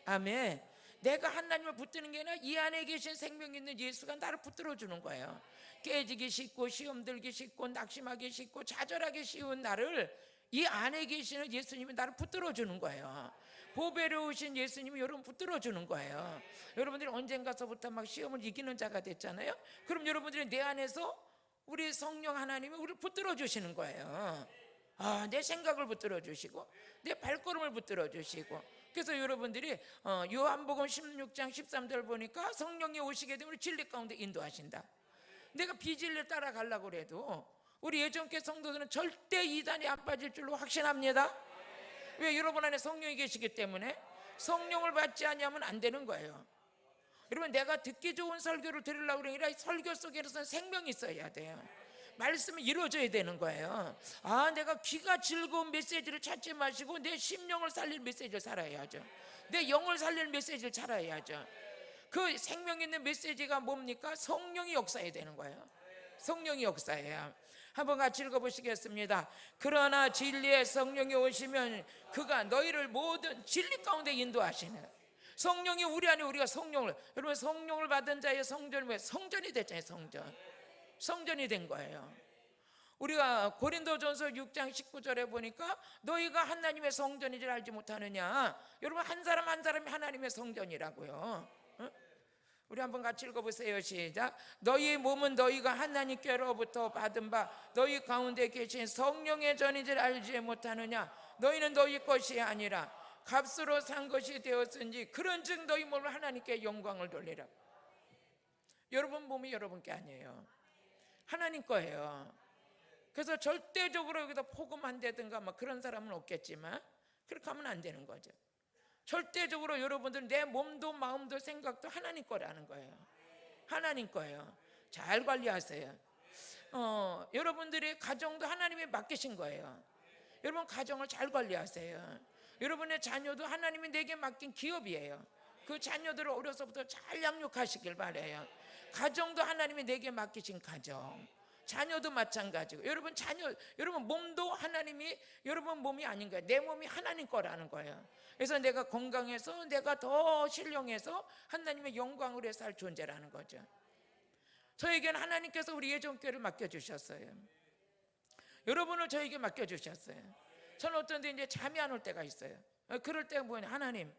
아멘. 내가 하나님을 붙드는 게 아니라 이 안에 계신 생명 있는 예수가 나를 붙들어 주는 거예요. 깨지기 쉽고 시험 들기 쉽고 낙심하기 쉽고 좌절하기 쉬운 나를 이 안에 계시는 예수님이 나를 붙들어 주는 거예요. 보배로우신 예수님이 여러분 붙들어 주는 거예요. 여러분들이 언젠가서부터 막 시험을 이기는 자가 됐잖아요. 그럼 여러분들이 내 안에서 우리 성령 하나님이 우리를 붙들어 주시는 거예요. 내 생각을 붙들어 주시고 내 발걸음을 붙들어 주시고. 그래서 여러분들이 요한복음 16장 13절 보니까 성령이 오시게 되면 진리 가운데 인도하신다. 내가 비진리를 따라가려고 해도 우리 예전께 성도들은 절대 이단에 안 빠질 줄로 확신합니다. 왜? 여러분 안에 성령이 계시기 때문에. 성령을 받지 않으면 안 되는 거예요. 여러분, 내가 듣기 좋은 설교를 들으려고 그러니까 설교 속에서는 생명이 있어야 돼요. 말씀이 이루어져야 되는 거예요. 내가 귀가 즐거운 메시지를 찾지 마시고 내 심령을 살릴 메시지를 살아야죠. 내 영을 살릴 메시지를 살아야죠. 그 생명 있는 메시지가 뭡니까? 성령이 역사해야 되는 거예요. 성령이 역사해요. 한번 같이 읽어보시겠습니다. 그러나 진리의 성령이 오시면 그가 너희를 모든 진리 가운데 인도하시는. 성령이 우리 안에, 우리가 성령을, 여러분 성령을 받은 자의 성전이 뭐예요? 성전이 됐잖아요. 성전이 된 거예요. 우리가 고린도전서 6장 19절에 보니까 너희가 하나님의 성전인 줄 알지 못하느냐. 여러분 한 사람 한 사람이 하나님의 성전이라고요. 우리 한번 같이 읽어보세요. 시작. 너희의 몸은 너희가 하나님께로부터 받은 바 너희 가운데 계신 성령의 전인 줄 알지 못하느냐. 너희는 너희 것이 아니라 값으로 산 것이 되었은지 그런즉 너희 몸을 하나님께 영광을 돌리라. 여러분 몸이 여러분 게 아니에요. 하나님 거예요. 그래서 절대적으로 여기다 포금한다든가 막 그런 사람은 없겠지만 그렇게 하면 안 되는 거죠. 절대적으로 여러분들 내 몸도 마음도 생각도 하나님 거라는 거예요. 하나님 거예요. 잘 관리하세요. 여러분들의 가정도 하나님이 맡기신 거예요. 여러분 가정을 잘 관리하세요. 여러분의 자녀도 하나님이 내게 맡긴 기업이에요. 그 자녀들을 어려서부터 잘 양육하시길 바라요. 가정도 하나님이 내게 맡기신 가정, 자녀도 마찬가지고. 여러분 자녀, 여러분 몸도 하나님이 여러분 몸이 아닌 거예요. 내 몸이 하나님 거라는 거예요. 그래서 내가 건강해서 내가 더 신령해서 하나님의 영광을 위해서 할 존재라는 거죠. 저에게는 하나님께서 우리 예전교회를 맡겨주셨어요. 여러분을 저에게 맡겨주셨어요. 저는 어떤 데 이제 잠이 안 올 때가 있어요. 그럴 때가 뭐냐, 하나님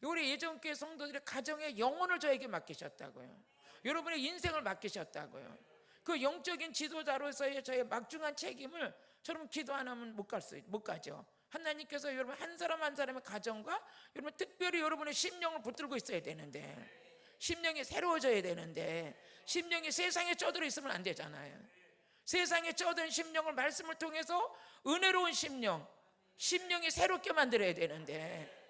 우리 예전교회 성도들의 가정의 영혼을 저에게 맡기셨다고요. 여러분의 인생을 맡기셨다고요. 그 영적인 지도자로서의 저의 막중한 책임을 저는 기도 안 하면 못 가죠. 하나님께서 여러분 한 사람 한 사람의 가정과 여러분 특별히 여러분의 심령을 붙들고 있어야 되는데, 심령이 새로워져야 되는데, 심령이 세상에 쩌들어 있으면 안 되잖아요. 세상에 쩌든 심령을 말씀을 통해서 은혜로운 심령이 새롭게 만들어야 되는데,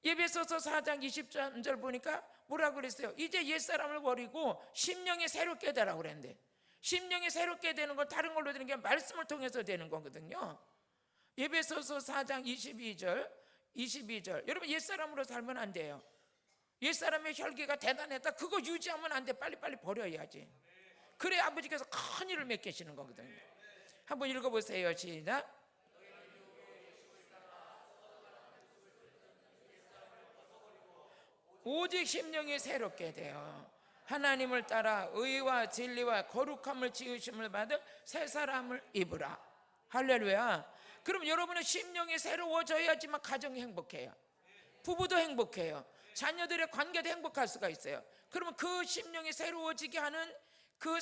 에베소서 4장 20절 보니까 뭐라고 그랬어요? 이제 옛사람을 버리고 심령이 새롭게 되라고 그랬는데, 심령이 새롭게 되는 건 다른 걸로 되는 게 말씀을 통해서 되는 거거든요. 에베소서 4장 22절 여러분 옛사람으로 살면 안 돼요. 옛사람의 혈기가 대단했다, 그거 유지하면 안 돼. 빨리빨리 버려야지. 그래 아버지께서 큰 일을 맡기시는 거거든요. 한번 읽어보세요. 시작. 오직 심령이 새롭게 돼요. 하나님을 따라 의와 진리와 거룩함을 지으심을 받은 새 사람을 입으라. 할렐루야. 그럼 여러분의 심령이 새로워져야지만 가정이 행복해요. 부부도 행복해요. 자녀들의 관계도 행복할 수가 있어요. 그러면 그 심령이 새로워지게 하는 그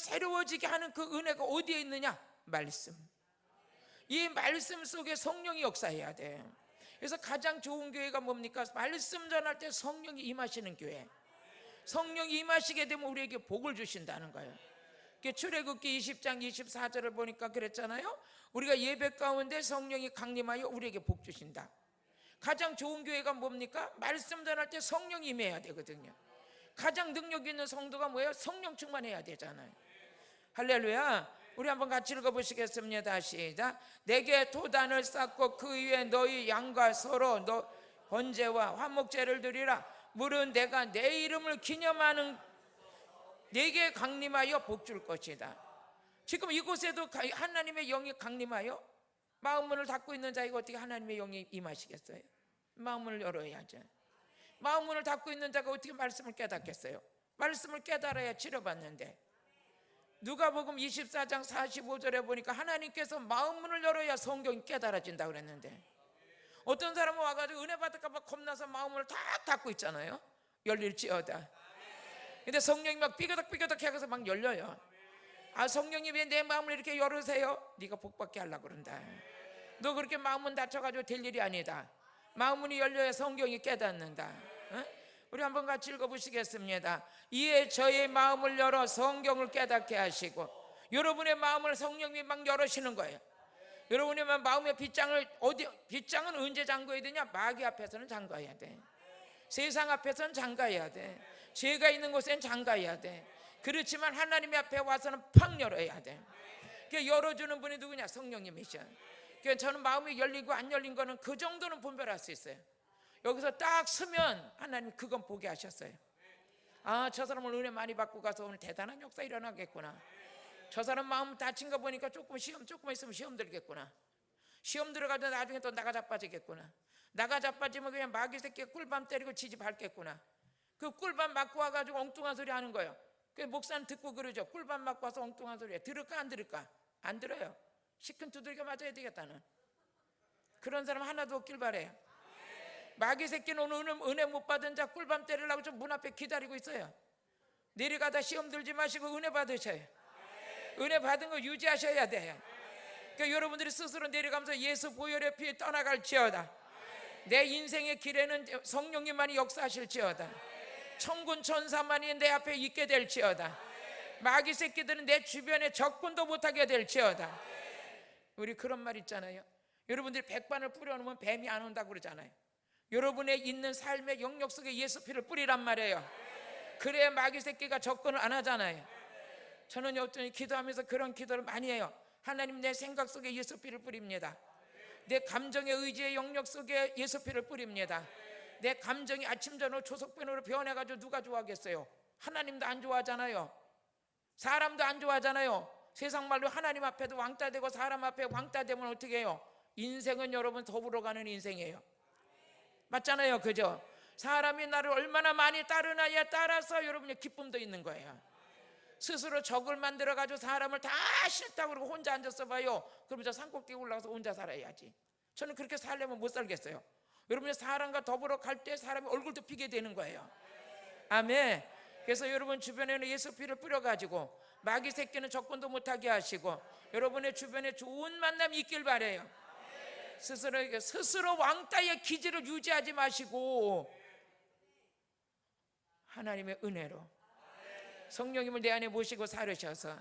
은혜가 어디에 있느냐? 말씀. 이 말씀 속에 성령이 역사해야 돼요. 그래서 가장 좋은 교회가 뭡니까? 말씀 전할 때 성령이 임하시는 교회. 성령이 임하시게 되면 우리에게 복을 주신다는 거예요. 출애굽기 20장 24절을 보니까 그랬잖아요. 우리가 예배 가운데 성령이 강림하여 우리에게 복 주신다. 가장 좋은 교회가 뭡니까? 말씀 전할 때 성령이 임해야 되거든요. 가장 능력 있는 성도가 뭐예요? 성령 충만해야 되잖아요. 할렐루야. 우리 한번 같이 읽어보시겠습니다. 시작. 내게 도단을 쌓고 그 위에 너희 양과 서로 번제와 화목제를 드리라. 물은 내가 내 이름을 기념하는 내게 강림하여 복 줄 것이다. 지금 이곳에도 하나님의 영이 강림하여 마음문을 닫고 있는 자에게 어떻게 하나님의 영이 임하시겠어요? 마음문을 열어야죠. 마음 문을 닫고 있는 자가 어떻게 말씀을 깨닫겠어요? 말씀을 깨달아야 치료받는데. 누가복음 24장 45절에 보니까 하나님께서 마음 문을 열어야 성경이 깨달아진다 그랬는데, 어떤 사람은 와가지고 은혜 받을까 봐 겁나서 마음을 탁 닫고 있잖아요. 열릴지어다. 근데 성령이 막 삐그덕 해서 막 열려요. 아, 성령이 왜 내 마음을 이렇게 열으세요? 네가 복받게 하려고 그런다. 너 그렇게 마음은 닫혀가지고 될 일이 아니다. 마음문이 열려야 성경이 깨닫는다. 우리 한번 같이 읽어보시겠습니다. 이에 저의 마음을 열어 성경을 깨닫게 하시고. 여러분의 마음을 성령이 막 열으시는 거예요. 여러분의 마음의 빗장은 언제 잠궈야 되냐? 마귀 앞에서는 잠가야 돼. 세상 앞에서는 잠가야 돼. 죄가 있는 곳에는 잠가야 돼. 그렇지만 하나님의 앞에 와서는 팍 열어야 돼. 그러니까 열어주는 분이 누구냐? 성령님이셔. 그러니까 저는 마음이 열리고 안 열린 거는 그 정도는 분별할 수 있어요. 여기서 딱 서면 하나님 그건 보게 하셨어요. 아, 저 사람을 은혜 많이 받고 가서 오늘 대단한 역사 일어나겠구나. 저 사람 마음 다친 거 보니까 조금 있으면 시험 들겠구나. 시험 들어가도 나중에 또 나가 자빠지겠구나. 나가 자빠지면 그냥 마귀 새끼가 꿀밤 때리고 지지 밟겠구나. 그 꿀밤 맞고 와가지고 엉뚱한 소리 하는 거예요. 그 목사는 듣고 그러죠. 꿀밤 맞고 와서 엉뚱한 소리야. 들을까 안 들을까? 안 들어요. 시큰 두들겨 맞아야 되겠다는 그런 사람 하나도 없길 바래요. 마귀 새끼는 오늘 은혜 못 받은 자 꿀밤 때리려고 좀 문 앞에 기다리고 있어요. 내려가다 시험 들지 마시고 은혜 받으셔요. 은혜 받은 거 유지하셔야 돼요. 그러니까 여러분들이 스스로 내려가면서 예수 보혈의 피에 떠나갈지어다. 내 인생의 길에는 성령님만이 역사하실지어다. 천군 천사만이 내 앞에 있게 될지어다. 마귀 새끼들은 내 주변에 접근도 못하게 될지어다. 우리 그런 말 있잖아요. 여러분들이 백반을 뿌려놓으면 뱀이 안 온다고 그러잖아요. 여러분의 있는 삶의 영역 속에 예수 피를 뿌리란 말이에요. 그래야 마귀 새끼가 접근을 안 하잖아요. 저는 어떤 기도하면서 그런 기도를 많이 해요. 하나님, 내 생각 속에 예수 피를 뿌립니다. 내 감정의 의지의 영역 속에 예수 피를 뿌립니다. 내 감정이 아침 저녁 조석변으로 변해가지고 누가 좋아하겠어요? 하나님도 안 좋아하잖아요. 사람도 안 좋아하잖아요. 세상 말로 하나님 앞에도 왕따 되고 사람 앞에 왕따 되면 어떻게 해요? 인생은 여러분 더불어 가는 인생이에요. 맞잖아요, 그죠? 사람이 나를 얼마나 많이 따르나에 따라서 여러분의 기쁨도 있는 거예요. 스스로 적을 만들어가지고 사람을 다 싫다고 그러고 혼자 앉아서 봐요. 그럼 저 산꼭대기 올라가서 혼자 살아야지. 저는 그렇게 살려면 못 살겠어요. 여러분이 사람과 더불어 갈 때 사람이 얼굴도 피게 되는 거예요. 아멘. 그래서 여러분 주변에는 예수 피를 뿌려가지고 마귀 새끼는 접근도 못하게 하시고 여러분의 주변에 좋은 만남이 있길 바래요. 스스로 왕따의 기질을 유지하지 마시고 하나님의 은혜로 성령님을 내 안에 모시고 살으셔서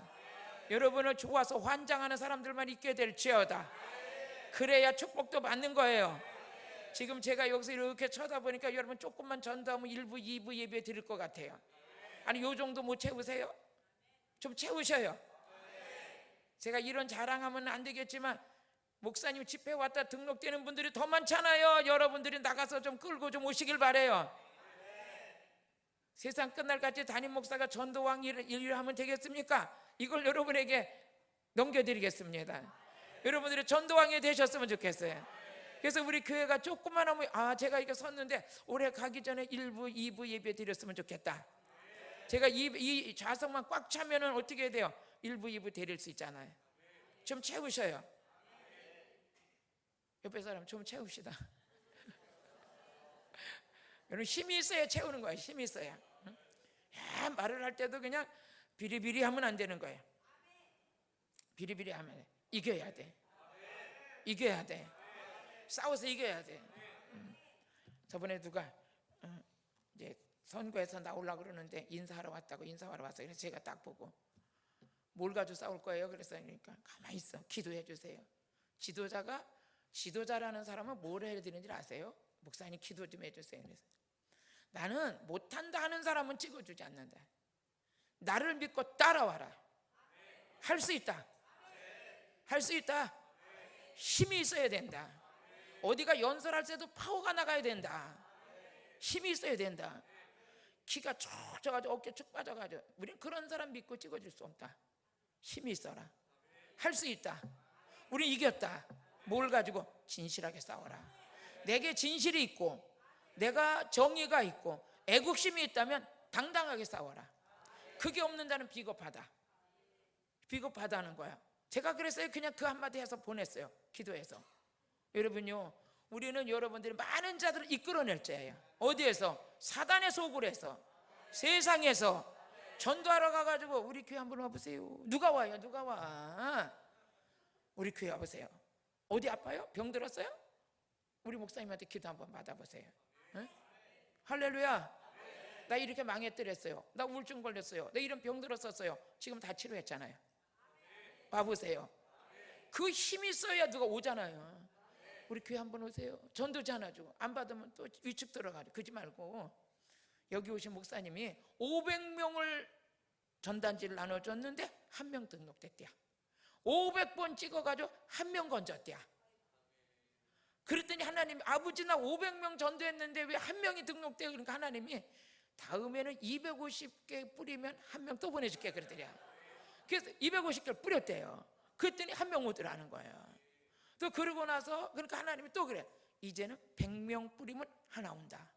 여러분을 좋아서 환장하는 사람들만 있게 될지어다. 그래야 축복도 받는 거예요. 지금 제가 여기서 이렇게 쳐다보니까 여러분 조금만 전도하면 1부 2부 예배 드릴 것 같아요. 아니 요 정도 못 채우세요? 좀 채우셔요. 제가 이런 자랑하면 안 되겠지만 목사님 집회 왔다 등록되는 분들이 더 많잖아요. 여러분들이 나가서 좀 끌고 좀 오시길 바래요. 세상 끝날까지 담임 목사가 전도왕 일을 하면 되겠습니까? 이걸 여러분에게 넘겨드리겠습니다. 여러분들이 전도왕이 되셨으면 좋겠어요. 그래서 우리 교회가 조금만 하면 제가 이렇게 섰는데 올해 가기 전에 1부 2부 예배 드렸으면 좋겠다. 제가 이 좌석만 꽉 차면은 어떻게 해야 돼요? 1부 2부 드릴 수 있잖아요. 좀 채우셔요. 옆에 사람 좀 채웁시다. 여러분 힘이 있어야 채우는 거예요. 힘이 있어야. 말을 할 때도 그냥 비리비리 하면 안 되는 거예요. 비리비리 하면 이겨야 돼. 이겨야 돼. 싸워서 이겨야 돼. 저번에 누가 이제 선거에서 나오려고 그러는데 인사하러 왔다고 인사하러 왔어요. 그래서 제가 딱 보고 뭘 가지고 싸울 거예요? 그래서 그러니까 가만히 있어. 기도해 주세요. 지도자라는 사람은 뭘 해야 되는지 아세요? 목사님 기도 좀 해주세요. 그래서 나는 못한다 하는 사람은 찍어주지 않는다. 나를 믿고 따라와라. 할 수 있다. 할 수 있다. 힘이 있어야 된다. 어디가 연설할 때도 파워가 나가야 된다. 힘이 있어야 된다. 키가 쭉 져가지고 어깨 쭉 빠져가지고 우린 그런 사람 믿고 찍어줄 수 없다. 힘이 있어라. 할 수 있다. 우린 이겼다. 뭘 가지고? 진실하게 싸워라. 내게 진실이 있고 내가 정의가 있고 애국심이 있다면 당당하게 싸워라. 그게 없는 자는 비겁하다. 비겁하다는 거야. 제가 그랬어요. 그냥 그 한마디 해서 보냈어요. 기도해서. 여러분요, 우리는 여러분들이 많은 자들을 이끌어낼 자예요. 어디에서? 사단의 속으로 해서, 세상에서 전도하러 가가지고 우리 교회 한번 와보세요. 누가 와요? 누가 와? 우리 교회 와보세요. 어디 아파요? 병 들었어요? 우리 목사님한테 기도 한번 받아보세요. 응? 할렐루야. 나 이렇게 망했더랬어요. 나 우울증 걸렸어요. 나 이런 병 들었었어요. 지금 다 치료했잖아요. 와보세요. 그 힘이 있어야 누가 오잖아요. 우리 교회 한번 오세요. 전도지 하나 주고 안 받으면 또 위축 들어가죠. 그러지 말고 여기 오신 목사님이 500명을 전단지를 나눠줬는데 1명 등록됐대요. 500번 찍어가지고 1명 건졌대요. 그랬더니 하나님이 아버지 나 500명 전도했는데 왜 1명이 등록돼요? 그러니까 하나님이 다음에는 250개 뿌리면 1명 또 보내줄게 그랬더니 그래서 250개를 뿌렸대요. 그랬더니 1명 오더라는 거예요. 또 그러고 나서 그러니까 하나님이 또 그래. 이제는 100명 뿌리면 하나 온다.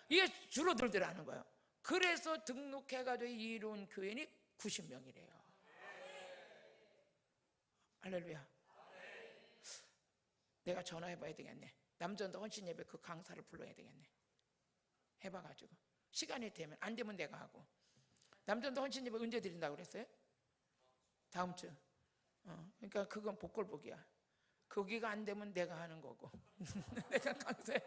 이게 줄어들더라는 거예요. 그래서 등록해가지고 이룬 교인이 90명이래요. 할렐루야. 내가 전화해봐야 되겠네. 남전도 헌신예배 그 강사를 불러야 되겠네. 해봐가지고 시간이 되면, 안 되면 내가 하고. 남전도 헌신예배 언제 드린다고 그랬어요? 다음 주. 그러니까 그건 복골복이야. 거기가 안 되면 내가 하는 거고. 내가 강사야.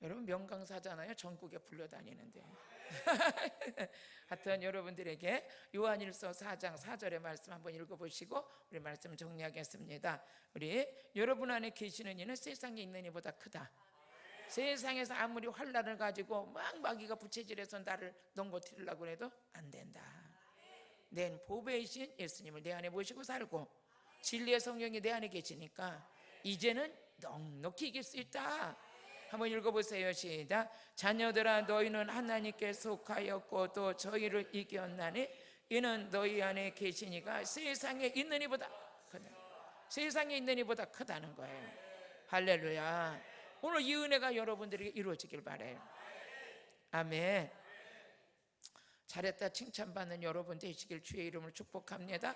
여러분 명강사잖아요. 전국에 불려다니는데. 하여튼 여러분들에게 요한일서 4장 4절의 말씀 한번 읽어보시고 우리 말씀 정리하겠습니다. 우리 여러분 안에 계시는 이는 세상에 있는 이보다 크다. 세상에서 아무리 환난을 가지고 막 마귀가 부채질해서 나를 넘어뜨리려고 해도 안 된다. 내 보배이신 예수님을 내 안에 모시고 살고 진리의 성령이 내 안에 계시니까 이제는 넉넉히 이길 수 있다. 한번 읽어보세요. 시작. 자녀들아 너희는 하나님께 속하였고 또 저희를 이겼나니 이는 너희 안에 계시니가 세상에 있는 이보다 크다. 세상에 있는 이보다 크다는 거예요. 할렐루야. 오늘 이 은혜가 여러분들에게 이루어지길 바라요. 아멘. 잘했다 칭찬받는 여러분 되시길 주의 이름으로 축복합니다.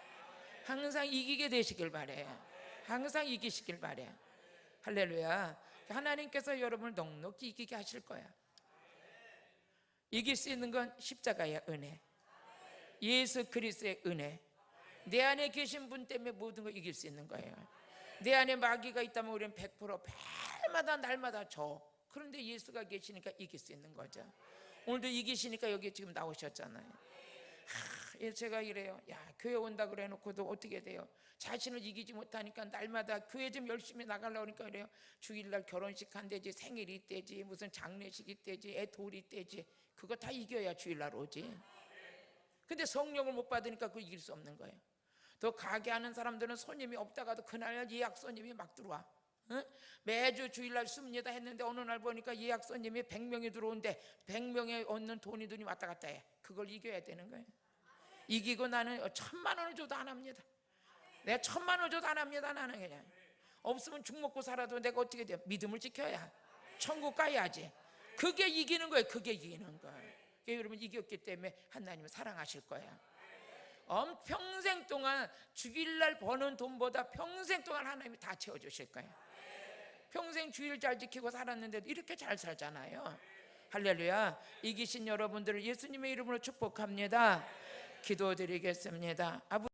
항상 이기게 되시길 바라요. 항상 이기시길 바라요. 할렐루야. 하나님께서 여러분을 넉넉히 이기게 하실 거야. 이길 수 있는 건 십자가의 은혜, 예수 그리스도의 은혜. 내 안에 계신 분 때문에 모든 걸 이길 수 있는 거예요. 내 안에 마귀가 있다면 우리는 100% 날마다 날마다 져. 그런데 예수가 계시니까 이길 수 있는 거죠. 오늘도 이기시니까 여기 지금 나오셨잖아요. 제가 이래요. 야, 교회 온다 그래 놓고도 어떻게 돼요? 자신을 이기지 못하니까 날마다 교회 좀 열심히 나가려고 하니까 그래요. 주일날 결혼식 한대지, 생일이 있대지, 무슨 장례식 있대지, 애 돌이 있대지. 그거 다 이겨야 주일날 오지. 근데 성령을 못 받으니까 그거 이길 수 없는 거예요. 또 가게 하는 사람들은 손님이 없다가도 그날 예약 손님이 막 들어와. 응? 매주 주일날 씁니다 했는데 어느 날 보니까 예약 손님이 100명이 들어오는데 100명에 얻는 돈이 왔다 갔다 해. 그걸 이겨야 되는 거예요. 이기고 나는 1000만 원을 줘도 안 합니다. 내가 1000만 원 줘도 안 합니다. 나는 그냥 없으면 죽 먹고 살아도 내가 어떻게 돼요? 믿음을 지켜야 천국 가야지. 그게 이기는 거예요. 그게 이기는 거예요. 여러분 이겼기 때문에 하나님은 사랑하실 거예요. 평생 동안 주일날 버는 돈보다 평생 동안 하나님이 다 채워주실 거예요. 평생 주일 잘 지키고 살았는데도 이렇게 잘 살잖아요. 할렐루야. 이기신 여러분들을 예수님의 이름으로 축복합니다. 기도드리겠습니다. 아버지